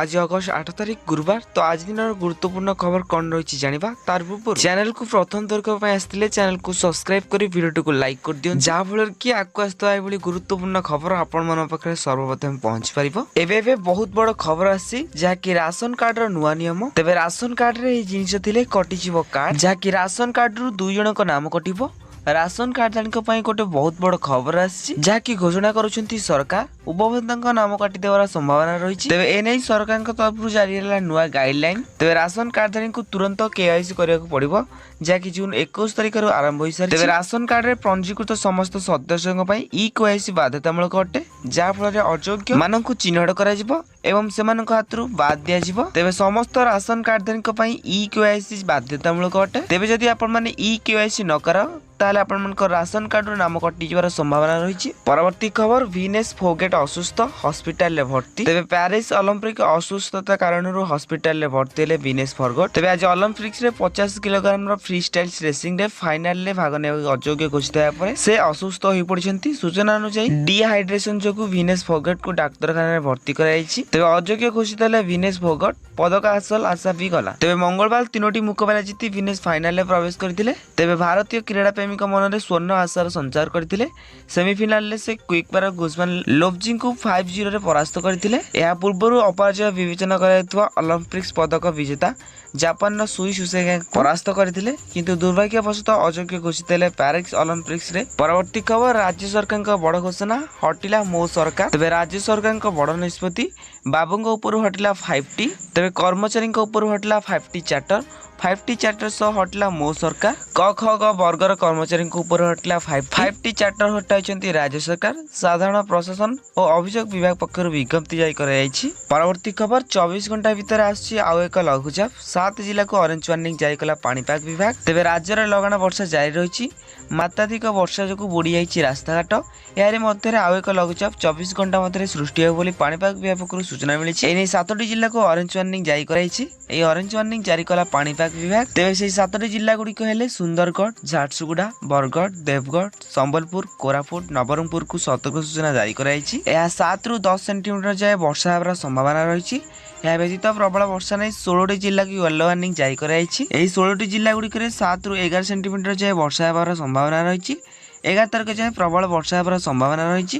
आज अगस्त 8 तारिख गुरुवार। तो आज दिन गुरुत्वपूर्ण खबर कौन रही जाना तार पूर्व चैनल को प्रथम थरक आसते चैनल को सब्सक्राइब कर वीडियो को लाइक कर दियो जहाँफल कि आगे आसता है गुरुत्वपूर्ण खबर आपण मन पाखे सर्वप्रथम पहुंच पारिबो। एबे बहुत बड़ खबर आसी जहाँकि राशन कार्ड रो नुआ नियम। तेबे राशन कार्ड रे जिनिस थिले कटिजिवो कार्ड जहाँकि राशन कार्ड रु 2 जनक नाम कटिबो। राशन कार्डधारी गोटे बहुत बड़ खबर आसी जहाँकि घोषणा करुछंती सरकार उपभोक्ता नाम काटी देवार संभावना रही। तेबे एने सरकार तरफ जारी है नुआ गाइडलाइन। तेबे राशन कार्डधारी को तुरंत केवाईसी करने को पड़ो जहाँकि जून 21 तारिख आरंभ हो सारी। तेबे राशन कार्ड रे पंजीकृत समस्त सदस्यों ई केवाईसी बाध्यतामूलक अटे जहाँफल अयोग्य मानक चिन्हट कर एवं सेमानक हाथरू बाद दिया। तेबे समस्त राशन कार्डधारी ई केवाईसी बाध्यतामूलक अटे। तेबे जदि आपण माने ई केवाईसी न कर ताले आपण मन को राशन कार्ड रो नाम कटि जवार संभावना रही। परवर्ती खबर विनेश फोगेट असुस्थ हॉस्पिटल ले भर्ती। तेबे पेरिस ओलंपिक असुस्थता कारण हॉस्पिटल ले भर्ती हेले विनेश फोगेट। तेबे आज ओलंपिक्स रे 50 किलोग्राम रो फ्री स्टाइल रेसिंग रे फाइनल ले भाग ने अयोग्य घोषित होया परे से असुस्थ होई पड़िसंती। सूचना अनुसार डिहाइड्रेशन जोगु विनेश फोगेट को डाक्तरखाना रे भर्ती कराइछि। तेबे अयोग्य घोषित हेले विनेश फोगेट पदक हासिल आशा भी गला। तेबे मंगलवार 3टी मुकाबला जीती विनेश फाइनल में प्रवेश करथिले। तेबे भारतीय क्रीड़ा प्रेमी मन में स्वर्ण आशार संचार करथिले। सेमीफाइनल से क्विकबार गुजमान लोब्जिंग को 5-0 रे परास्त करथिले। या पूर्व अपराजय विवेचना करायथुवा ओलंपिक्स पदक विजेता जापान सुई सुसेगा परास्त करथिले किंतु दुर्भाग्यवशत अयोग्य घोषित हेले पेरिस ओलंपिक्स रे। परवर्ती खबर राज्य सरकार का बड़ घोषणा हटिला मो सरकार। तेबे राज्य सरकार का बड़ निष्पत्ति बाबूंग ऊपर हटिला 5T। तेबे कर्मचारी ऊपर हटिला 5T चार्टर 5T चार्टर सह हटिला मो सरकार। क ख ग वर्गर कर्मचारी ऊपर हटिला 5T चार्टर हटाई राज्य सरकार। साधारण प्रशासन और अभियोग विभाग पक्षर विज्ञप्ति जारी कराई। परवर्ती खबर 24 घंटा भितर आसी आउ एक लघुचाप 7 जिला को ऑरेंज वार्निंग जारी कला पाणीपाग विभाग। तेबे राज्य में लगाण वर्षा जारी रही। मात्राधिक वर्षा जो बुड़ी जाइए रास्ताघाट। यार मध्य आउ एक लघुचाप 24 घंटा मध्य सृष्टि हो बोली पाणीपाग विभाग पक्षर सूचना मिली। एने 7टी जिला को ऑरेंज वार्निंग जारी कराई। ऑरेंज वार्निंग जारी कला पाणीपाग विभाग। तेबे से 7टी जिला गुड़िक हेले सुंदरगढ़ झारसुगुड़ा बरगढ़ देवगढ़ संबलपुर कोरापुट नवरंगपुर को सतर्क सूचना जारी कराई। 7 ରୁ 10 सेंटीमीटर जाए वर्षा होवर संभावना रही। यह व्यतीत प्रबल वर्षा नहीं 16टी जिला की येलो वार्निंग जारी कराई। 16टी जिला गुड़िक 7 ରୁ 11 सेंटीमीटर जाए वर्षा होवर संभावना रही। 11 तारिख जाए प्रबल वर्षा होवर संभावना रही।